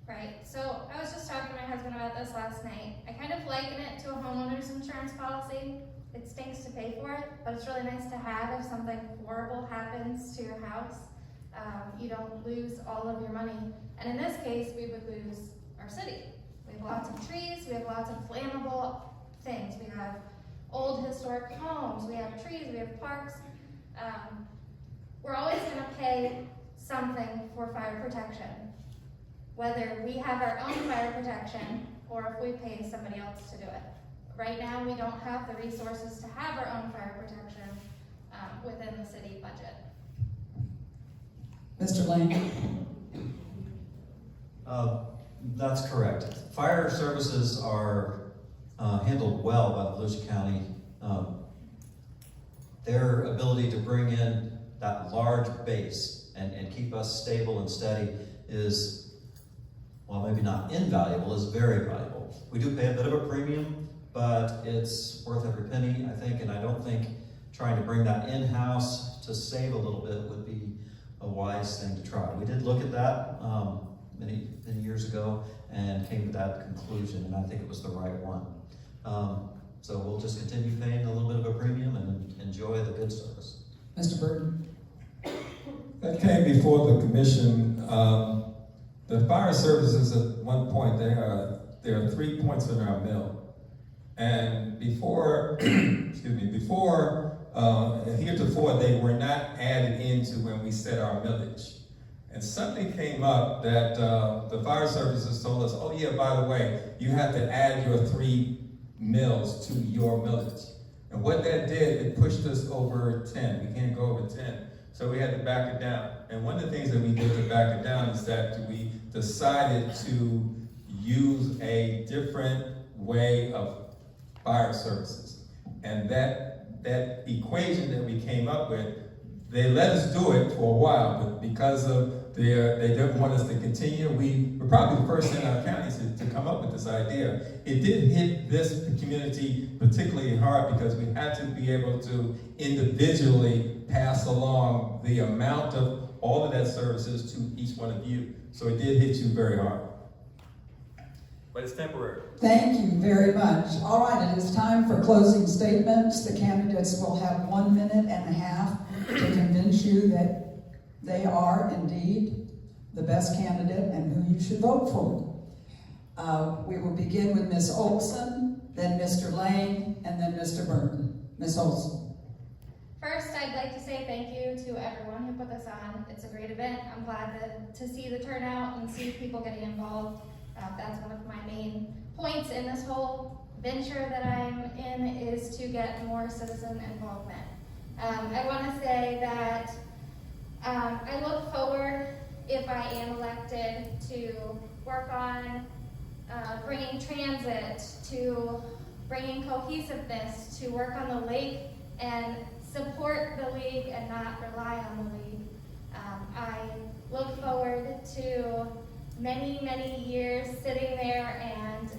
Speaker 2: Right, so I was just talking to my husband about this last night. I kind of liken it to a homeowner's insurance policy. It stinks to pay for it, but it's really nice to have if something horrible happens to your house. You don't lose all of your money. And in this case, we would lose our city. We have lots of trees, we have lots of flammable things. We have old historic homes, we have trees, we have parks. We're always gonna pay something for fire protection, whether we have our own fire protection or if we pay somebody else to do it. Right now, we don't have the resources to have our own fire protection within the city budget.
Speaker 1: Mr. Lane?
Speaker 3: That's correct. Fire services are handled well by the Volusia County. Their ability to bring in that large base and keep us stable and steady is, well, maybe not invaluable, is very valuable. We do pay a bit of a premium, but it's worth every penny, I think, and I don't think trying to bring that in-house to save a little bit would be a wise thing to try. We did look at that many years ago and came to that conclusion, and I think it was the right one. So we'll just continue paying a little bit of a premium and enjoy the good service.
Speaker 1: Mr. Burton?
Speaker 4: That came before the commission. The fire services at one point, there are 3 points in our mill. And before, heretofore, they were not added into when we set our millage. And something came up that the fire services told us, oh yeah, by the way, you have to add your 3 mills to your millage. And what that did, it pushed us over 10. We can't go over 10. So we had to back it down. And one of the things that we did to back it down is that we decided to use a different way of fire services. And that equation that we came up with, they let us do it for a while, but because of they didn't want us to continue, we were probably the first in our county to come up with this idea. It did hit this community particularly hard because we had to be able to individually pass along the amount of all of that services to each one of you. So it did hit you very hard.
Speaker 5: But it's temporary.
Speaker 1: Thank you very much. All right, it is time for closing statements. The candidates will have 1.5 minutes to convince you that they are indeed the best candidate and who you should vote for. We will begin with Ms. Olson, then Mr. Lane, and then Mr. Burton. Ms. Olson.
Speaker 2: First, I'd like to say thank you to everyone who put this on. It's a great event. I'm glad to see the turnout and see people getting involved. That's one of my main points in this whole venture that I'm in, is to get more citizen involvement. I want to say that I look forward, if I am elected, to work on bringing transit, to bringing cohesiveness, to work on the lake and support the league and not rely on the league. I look forward to many, many years sitting there and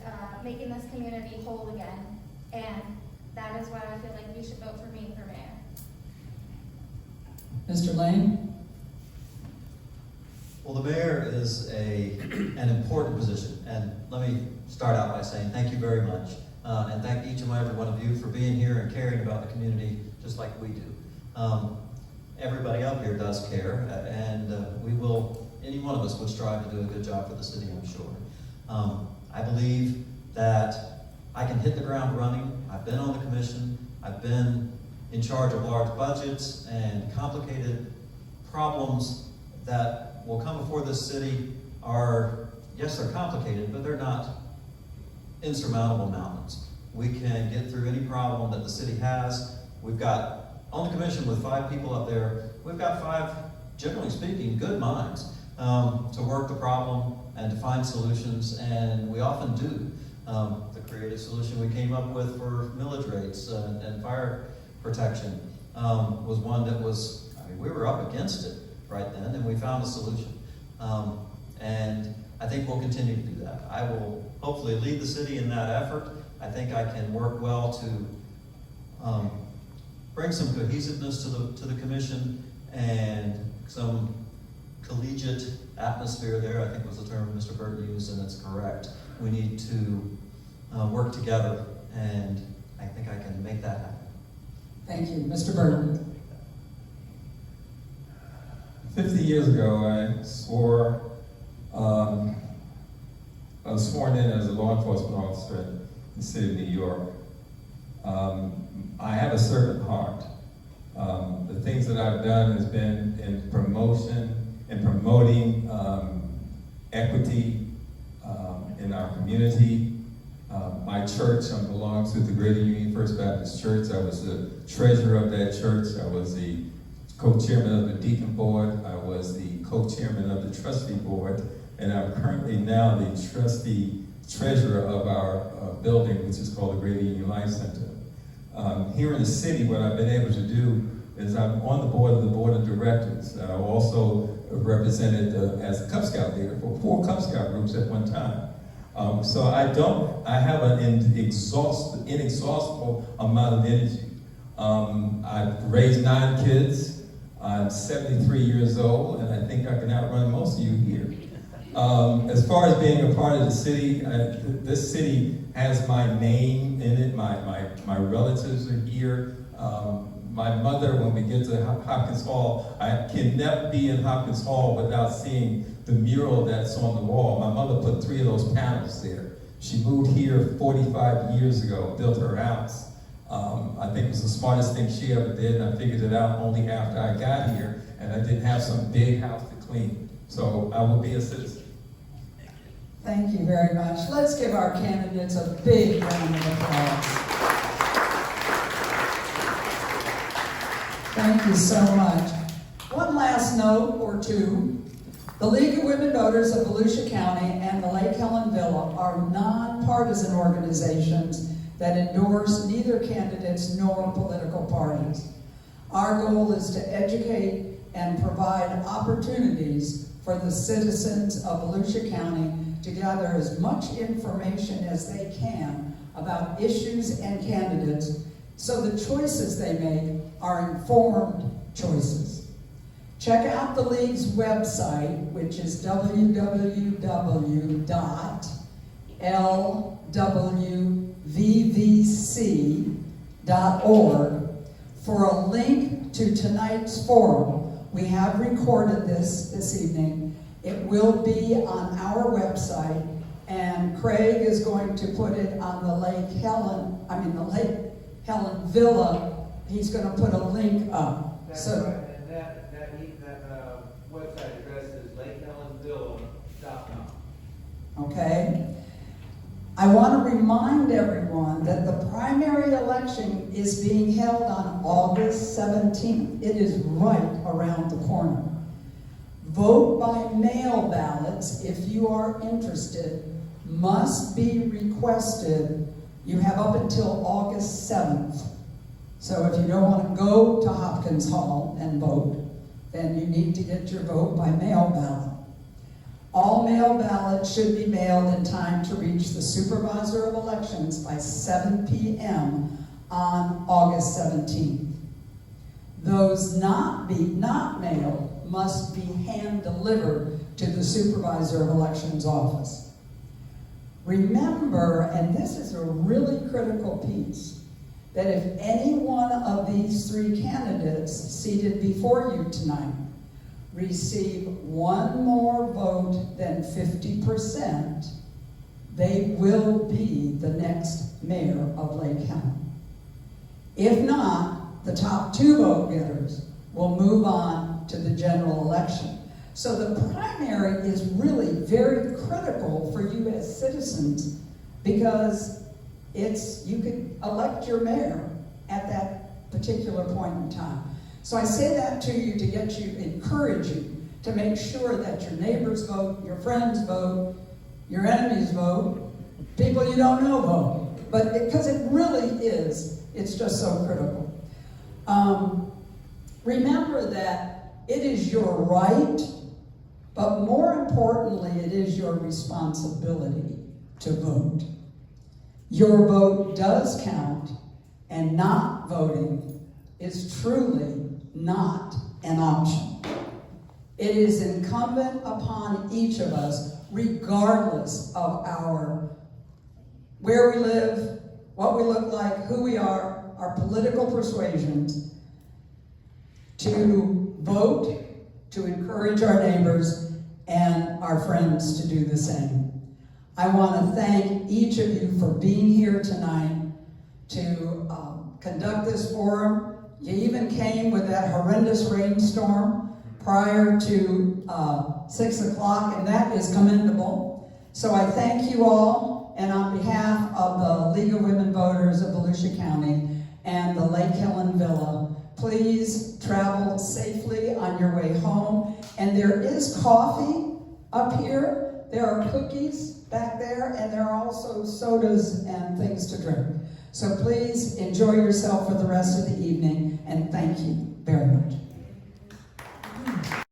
Speaker 2: making this community whole again. And that is why I feel like you should vote for me for mayor.
Speaker 1: Mr. Lane?
Speaker 3: Well, the mayor is an important position, and let me start out by saying thank you very much, and thank each and every one of you for being here and caring about the community just like we do. Everybody up here does care, and any one of us would strive to do a good job for the city, I'm sure. I believe that I can hit the ground running. I've been on the commission. I've been in charge of large budgets and complicated problems that will come before this city are, yes, they're complicated, but they're not insurmountable mountains. We can get through any problem that the city has. We've got, on the commission with 5 people up there, we've got 5, generally speaking, good minds to work the problem and to find solutions, and we often do. The creative solution we came up with for millage rates and fire protection was one that was, I mean, we were up against it right then, and we found a solution. And I think we'll continue to do that. I will hopefully lead the city in that effort. I think I can work well to bring some cohesiveness to the commission and some collegiate atmosphere there, I think was the term Mr. Burton used, and it's correct. We need to work together, and I think I can make that happen.
Speaker 1: Thank you. Mr. Burton.
Speaker 4: 50 years ago, I was sworn in as a law enforcement officer in the city of New York. I have a servant heart. The things that I've done has been in promotion and promoting equity in our community. My church, I belong to the Greater Union First Baptist Church. I was the treasurer of that church. I was the co-chairman of the deacon board. I was the co-chairman of the trustee board. And I'm currently now the trustee treasurer of our building, which is called the Greater Union Life Center. Here in the city, what I've been able to do is I'm on the board of directors. I also represented as a Cub Scout leader for 4 Cub Scout groups at one time. So I have an inexhaustible amount of energy. I've raised 9 kids. I'm 73 years old, and I think I can outrun most of you here. As far as being a part of the city, this city has my name in it. My relatives are here. My mother, when we get to Hopkins Hall, I can never be in Hopkins Hall without seeing the mural that's on the wall. My mother put 3 of those panels there. She moved here 45 years ago, built her house. I think it was the smartest thing she ever did, and I figured it out only after I got here, and I didn't have some big house to clean. So I will be a citizen.
Speaker 1: Thank you very much. Let's give our candidates a big round of applause. Thank you so much. One last note or two. The League of Women Voters of Volusia County and the Lake Helen Villa are nonpartisan organizations that endorse neither candidates nor political parties. Our goal is to educate and provide opportunities for the citizens of Volusia County to gather as much information as they can about issues and candidates so the choices they make are informed choices. Check out the League's website, which is www.lwvvc.org for a link to tonight's forum. We have recorded this evening. It will be on our website, and Craig is going to put it on the Lake Helen Villa. He's going to put a link up.
Speaker 6: That's
Speaker 1: So,
Speaker 6: right, and that website address is lakehelenvilla.com.
Speaker 1: okay? I want to remind everyone that the primary election is being held on August 17th. It is right around the corner. Vote by mail ballots, if you are interested, must be requested. You have up until August 7th. So if you don't want to go to Hopkins Hall and vote, then you need to get your vote by mail ballot. All mail ballots should be mailed in time to reach the Supervisor of Elections by 7 p.m. on August 17th. Those not mailed must be hand-delivered to the Supervisor of Elections office. Remember, and this is a really critical piece, that if any one of these 3 candidates seated before you tonight receive one more vote than 50%, they will be the next mayor of Lake Helen. If not, The top 2 vote getters will move on to the general election. So the primary is really very critical for you as citizens, because you could elect your mayor at that particular point in time. So I say that to you to encourage you to make sure that your neighbors vote, your friends vote, your enemies vote, people you don't know vote. But because it really is, it's just so critical. Remember that it is your right, but more importantly, it is your responsibility to vote. Your vote does count, and not voting is truly not an option. It is incumbent upon each of us, regardless of where we live, what we look like, who we are, our political persuasions, to vote, to encourage our neighbors and our friends to do the same. I want to thank each of you for being here tonight to conduct this forum. You even came with that horrendous rainstorm prior to 6 o'clock, and that is commendable. So I thank you all, and on behalf of the League of Women Voters of Volusia County and the Lake Helen Villa, please travel safely on your way home. And there is coffee up here. There are cookies back there, and there are also sodas and things to drink. So please enjoy yourself for the rest of the evening, and thank you very much.